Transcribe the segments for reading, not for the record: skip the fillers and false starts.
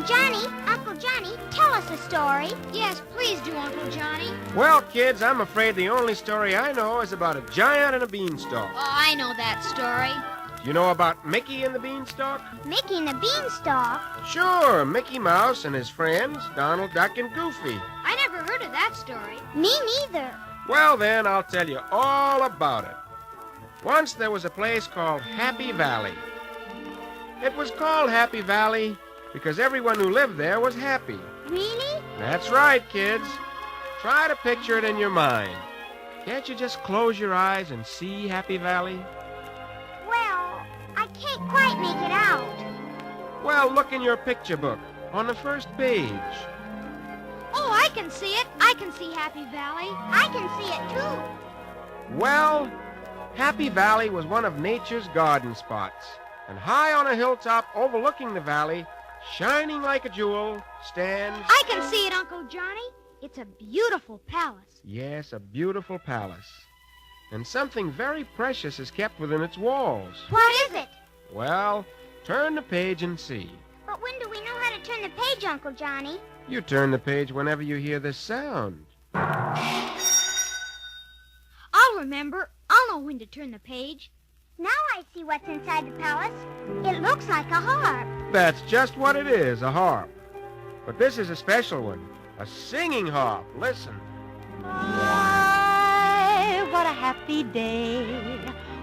Uncle Johnny, tell us a story. Yes, please do, Uncle Johnny. Well, kids, I'm afraid the only story I know is about a giant and a beanstalk. Oh, I know that story. Do you know about Mickey and the Beanstalk? Mickey and the Beanstalk? Sure, Mickey Mouse and his friends, Donald, Duck, and Goofy. I never heard of that story. Me neither. Well, then, I'll tell you all about it. Once there was a place called Happy Valley. It was called Happy Valley because everyone who lived there was happy. Really? That's right, kids. Try to picture it in your mind. Can't you just close your eyes and see Happy Valley? Well, I can't quite make it out. Well, look in your picture book on the first page. Oh, I can see it. I can see Happy Valley. I can see it, too. Well, Happy Valley was one of nature's garden spots. And high on a hilltop overlooking the valley, shining like a jewel, stands... I can see it, Uncle Johnny. It's a beautiful palace. Yes, a beautiful palace. And something very precious is kept within its walls. What is it? Well, turn the page and see. But when do we know how to turn the page, Uncle Johnny? You turn the page whenever you hear this sound. I'll remember. I'll know when to turn the page. Now I see what's inside the palace. It looks like a harp. That's just what it is, a harp. But this is a special one, a singing harp. Listen. My, what a happy day.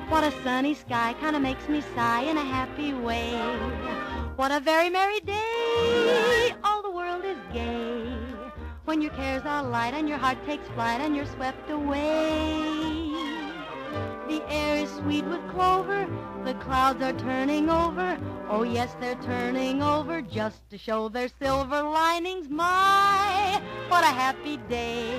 What a sunny sky, kind of makes me sigh in a happy way. What a very merry day. All the world is gay. When your cares are light and your heart takes flight and you're swept away. The air is sweet with clover, the clouds are turning over. Oh yes, they're turning over just to show their silver linings. My, what a happy day.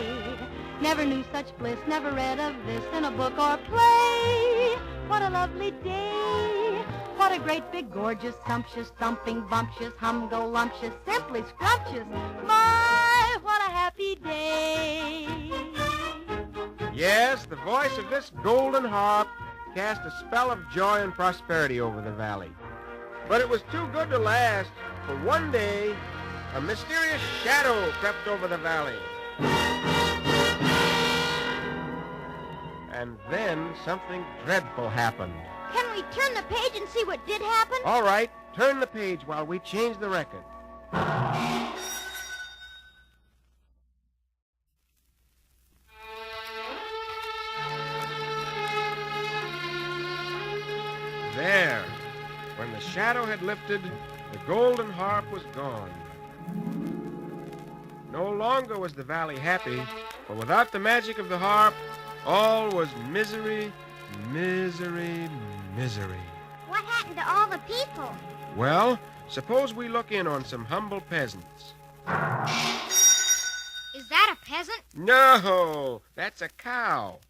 Never knew such bliss, never read of this in a book or play. What a lovely day. What a great big gorgeous, sumptuous, thumping, bumptious, humgo-lumptious, simply scrumptious. My, what a happy day. Yes, the voice of this golden harp cast a spell of joy and prosperity over the valley. But it was too good to last, for one day, a mysterious shadow crept over the valley. And then something dreadful happened. Can we turn the page and see what did happen? All right, turn the page while we change the record. There, when the shadow had lifted, the golden harp was gone. No longer was the valley happy, for without the magic of the harp, all was misery, misery, misery. What happened to all the people? Well, suppose we look in on some humble peasants. Is that a peasant? No, that's a cow.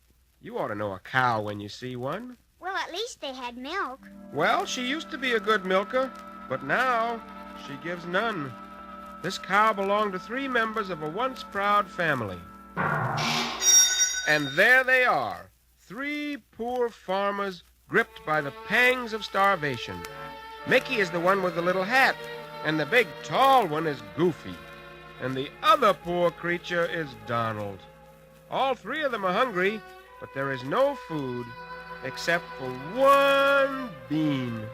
You ought to know a cow when you see one. Well, at least they had milk. Well, she used to be a good milker, but now she gives none. This cow belonged to 3 members of a once proud family. And there they are, 3 poor farmers gripped by the pangs of starvation. Mickey is the one with the little hat, and the big tall one is Goofy. And the other poor creature is Donald. All 3 of them are hungry, but there is no food except for one bean.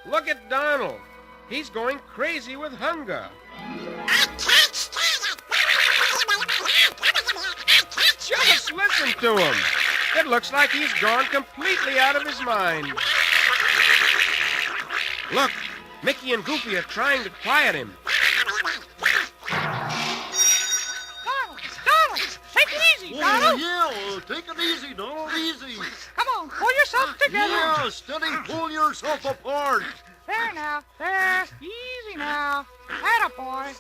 Look at Donald. He's going crazy with hunger. I can't stand it. Just listen to him. It looks like he's gone completely out of his mind. Look, Mickey and Goofy are trying to quiet him. Yeah, take it easy, Donald, easy. Come on, pull yourself together. Yeah, steady, pull yourself apart. There now, there. Easy now. Attaboy.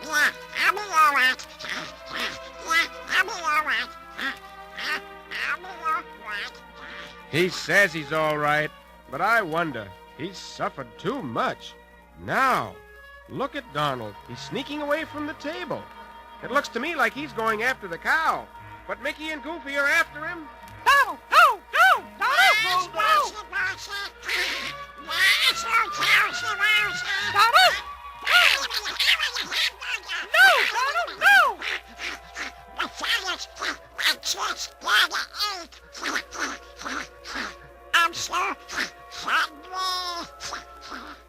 Yeah, I'll be all right. I'll be all right. I'll be all right. He says he's all right, but I wonder. He's suffered too much. Now, look at Donald. He's sneaking away from the table. It looks to me like he's going after the cow. But Mickey and Goofy are after him. Donald, no, no, Donald, no. Donald! No, Donald, no! The fellas were just gonna eat. I'm so hungry.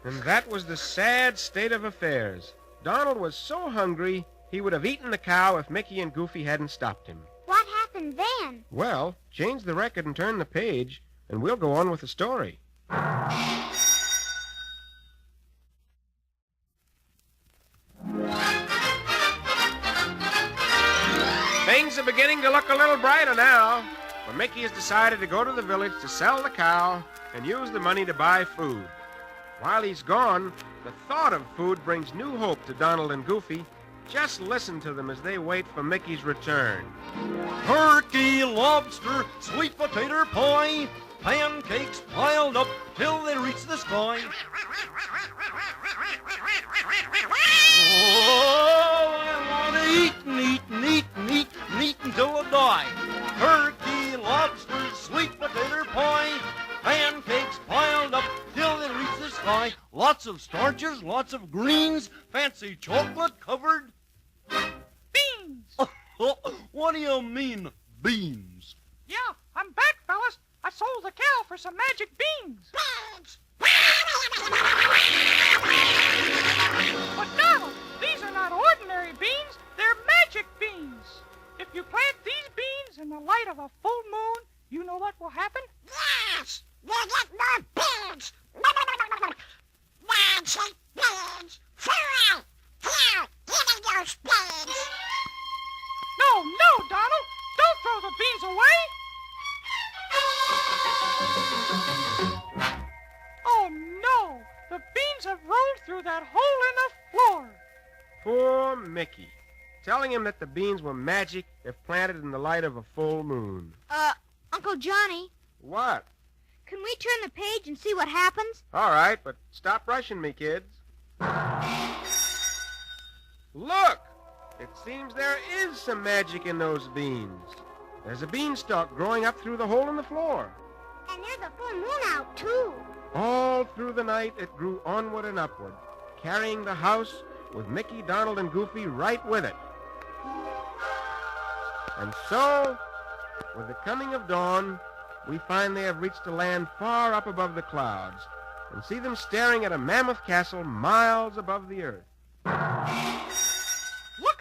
And that was the sad state of affairs. Donald was so hungry, he would have eaten the cow if Mickey and Goofy hadn't stopped him. What happened then? Well, change the record and turn the page, and we'll go on with the story. Things are beginning to look a little brighter now, for Mickey has decided to go to the village to sell the cow and use the money to buy food. While he's gone, the thought of food brings new hope to Donald and Goofy. Just listen to them as they wait for Mickey's return. Turkey, lobster, sweet potato pie, pancakes piled up till they reach the sky. Oh, I want to eat and eat and eat and eat and eat until I die. Turkey, lobster, sweet potato pie, pancakes piled up till they reach the sky. Lots of starches, lots of greens, fancy chocolate covered Beans! What do you mean, beans? Yeah, I'm back, fellas. I sold the cow for some magic beans. But Donald, these are not ordinary beans. They're magic beans. If you plant these beans in the light of a full moon, you know what will happen? Yes, we'll get more beans. Magic beans. Hooray! Here, give me those beans. No, Donald. Don't throw the beans away. Oh, no. The beans have rolled through that hole in the floor. Poor Mickey, telling him that the beans were magic if planted in the light of a full moon. Uncle Johnny, What? can we turn the page and see what happens? All right, but stop rushing me, kids. Look! It seems there is some magic in those beans. There's a beanstalk growing up through the hole in the floor. And there's a full moon out, too. All through the night, it grew onward and upward, carrying the house with Mickey, Donald, and Goofy right with it. And so, with the coming of dawn, we find they have reached a land far up above the clouds and see them staring at a mammoth castle miles above the earth. Look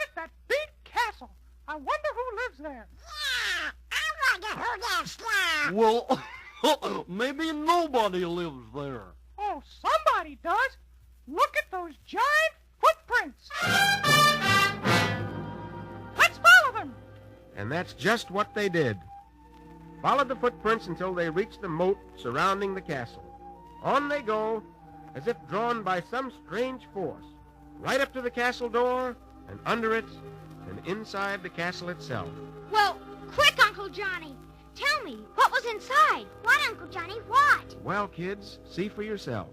at that big castle. I wonder who lives there. Yeah, I wonder who lives there. Well, maybe nobody lives there. Oh, somebody does. Look at those giant footprints. Let's follow them. And that's just what they did. Followed the footprints until they reached the moat surrounding the castle. On they go, as if drawn by some strange force, right up to the castle door, and under it, and inside the castle itself. Well, quick, Uncle Johnny. Tell me, what was inside? What, Uncle Johnny, what? Well, kids, see for yourself.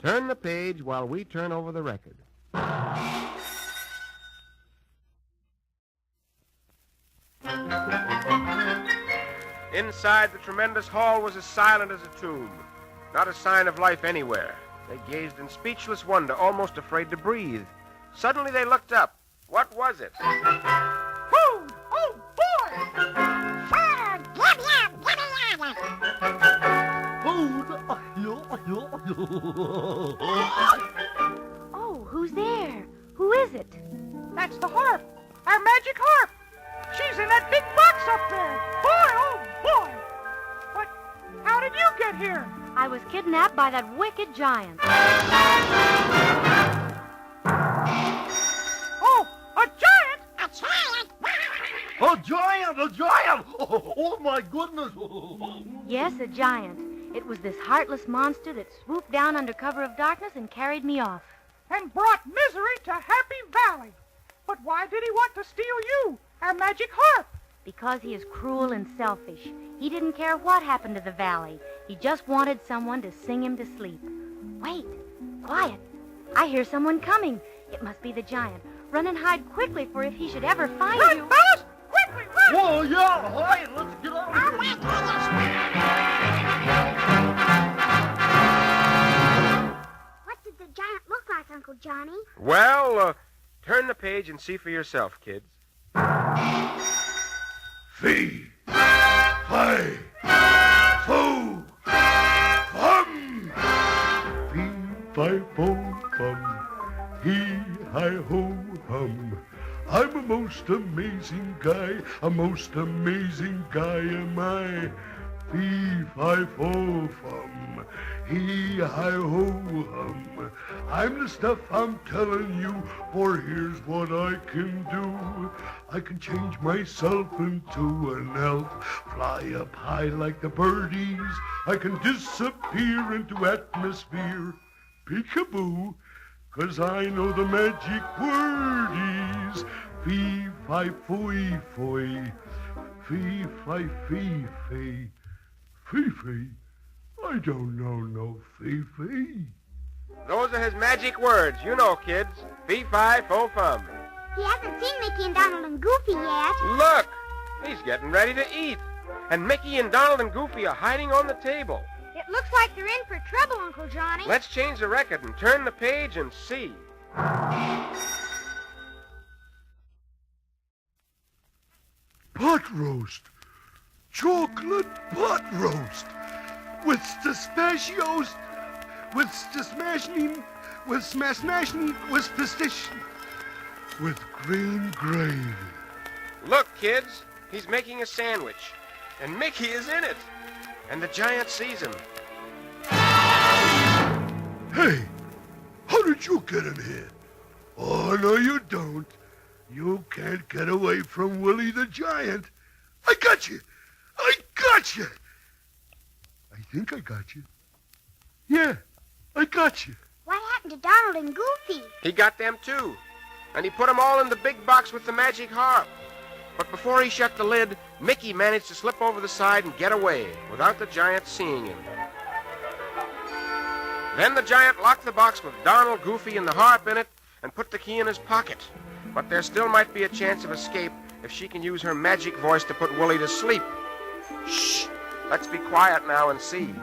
Turn the page while we turn over the record. Inside the tremendous hall was as silent as a tomb. Not a sign of life anywhere. They gazed in speechless wonder, almost afraid to breathe. Suddenly they looked up. What was it? Food! Oh, boy! Food, give me Oh, who's there? Who is it? That's the harp. Our magic harp. She's in that big box up there. Boy, oh, boy! But how did you get here? I was kidnapped by that wicked giant. Oh, a giant? a giant. A giant! A giant! Oh my goodness! Yes, a giant. It was this heartless monster that swooped down under cover of darkness and carried me off. And brought misery to Happy Valley. But why did he want to steal you, our magic harp? Because he is cruel and selfish. He didn't care what happened to the valley. He just wanted someone to sing him to sleep. Wait, quiet. I hear someone coming. It must be the giant. Run and hide quickly, for if he should ever find Run, you... fellas! Quickly, run! Whoa, yeah, hi, let's get out Oh, of my here. goodness. Well, turn the page and see for yourself, kids. Fee, fi, fo, fum. Fee, fi, fo, fum. Hee, hi, ho, hum. I'm a most amazing guy, am I. Fee, fi, fo, fum. Hee, hi, ho, hum. I'm the stuff I'm telling you, for here's what I can do. I can change myself into an elf, fly up high like the birdies. I can disappear into atmosphere, peekaboo, 'cause I know the magic wordies. Fee, fi, fooey, fooey. Fee, fi, fee, fee. Fee, fee. I don't know no fee, fee. Those are his magic words. You know, kids. Fee, fi, fo, fum. He hasn't seen Mickey and Donald and Goofy yet. Look! He's getting ready to eat. And Mickey and Donald and Goofy are hiding on the table. It looks like they're in for trouble, Uncle Johnny. Let's change the record and turn the page and see. Pot roast. Chocolate pot roast. With pistachios. With smashing. With smashing. With pistachio. With green gravy. Look, kids. He's making a sandwich. And Mickey is in it. And the giant sees him. Hey, how did you get in here? Oh, no, you don't. You can't get away from Willie the Giant. I got you. I got you. I think I got you. Yeah, I got you. What happened to Donald and Goofy? He got them, too. And he put them all in the big box with the magic harp. But before he shut the lid, Mickey managed to slip over the side and get away without the giant seeing him. Then the giant locked the box with Donald, Goofy, and the harp in it and put the key in his pocket. But there still might be a chance of escape if she can use her magic voice to put Willie to sleep. Shh! Let's be quiet now and see.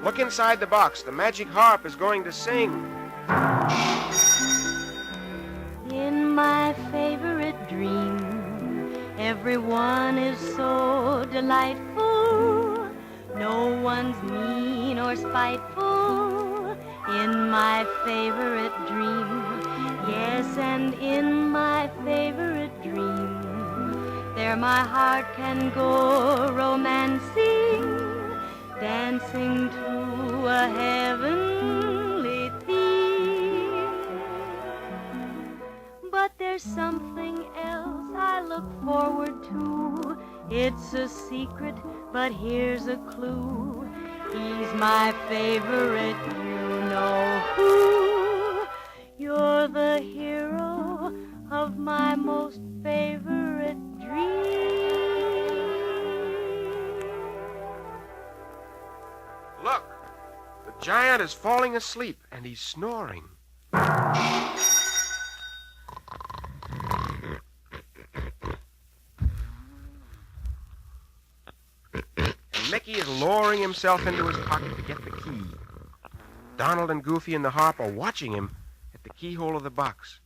Look inside the box. The magic harp is going to sing. In my favorite dream, everyone is so delightful. No one's mean or spiteful. In my favorite dream, yes, and in my favorite dream, there my heart can go romancing, dancing to a heavenly theme. But there's something else I look forward to. It's a secret, but here's a clue. He's my favorite, you know who. You're the hero of my most favorite dream. Look! The giant is falling asleep, and he's snoring. Mickey is lowering himself into his pocket to get the key. Donald and Goofy and the harp are watching him at the keyhole of the box.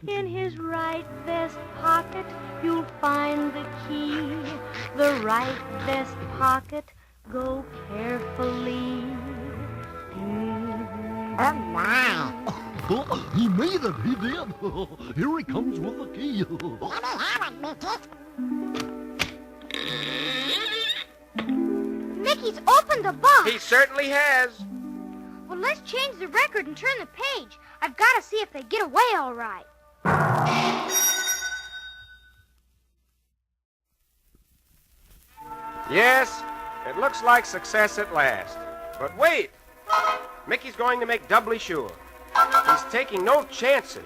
In his right vest pocket, you'll find the key. The right vest pocket, go carefully. Oh, my. He made it, he did. Here he comes with the key. Let me have it, Mickey. Mickey's opened the box. He certainly has. Well, let's change the record and turn the page. I've got to see if they get away all right. Yes, it looks like success at last. But wait! Mickey's going to make doubly sure. He's taking no chances.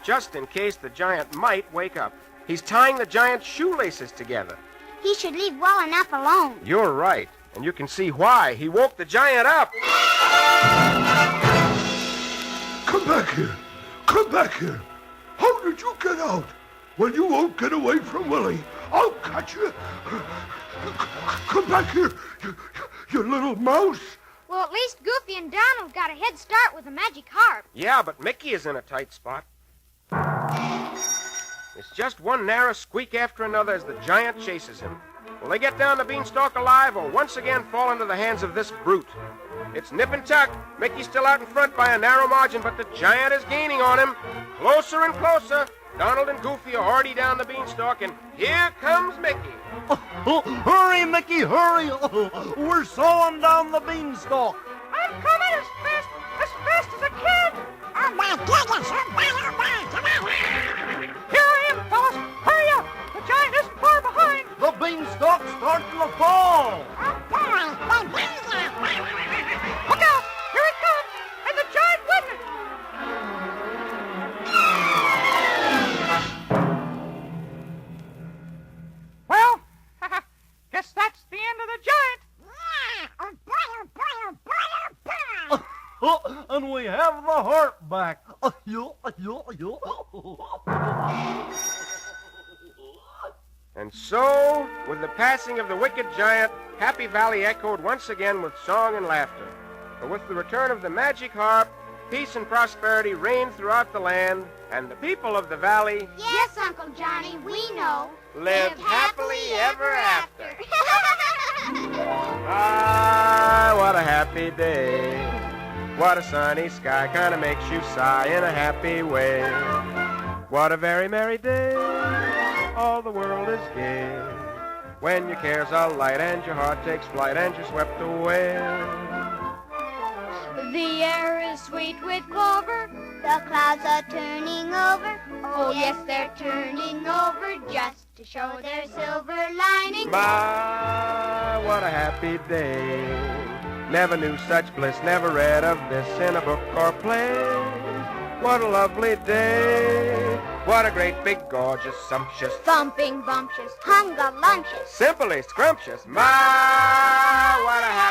Just in case the giant might wake up. He's tying the giant's shoelaces together. He should leave well enough alone. You're right, and you can see why. He woke the giant up. Come back here. Come back here. How did you get out? Well, you won't get away from Willie. I'll catch you. Come back here, you little mouse. Well, at least Goofy and Donald got a head start with the magic harp. Yeah, but Mickey is in a tight spot. It's just one narrow squeak after another as the giant chases him. Will they get down the beanstalk alive or once again fall into the hands of this brute? It's nip and tuck. Mickey's still out in front by a narrow margin, but the giant is gaining on him. Closer and closer. Donald and Goofy are already down the beanstalk, and here comes Mickey. Hurry, Mickey, hurry. We're sawing down the beanstalk. I'm coming as fast as I can. Oh, my goodness. Here I am, fellas. Hurry up. The giant isn't far behind. The beanstalk's starting to fall. Look out. Here it comes. And the giant with it. Well, guess that's the end of the giant. And we have the harp back. And so, with the passing of the wicked giant, Happy Valley echoed once again with song and laughter. But with the return of the magic harp, peace and prosperity reigned throughout the land, and the people of the valley Yes, Uncle Johnny, we know. lived happily ever after. Ah, what a happy day. What a sunny sky kind of makes you sigh in a happy way. What a very merry day. All the world is gay. When your cares are light and your heart takes flight and you're swept away. The air is sweet with clover. The clouds are turning over. Oh, yes, they're turning over just to show their silver lining. My, what a happy day. Never knew such bliss, never read of this in a book or play. What a lovely day. What a great big gorgeous sumptuous Thumping, bumptious, hungaluntious. simply scrumptious. My, what a happy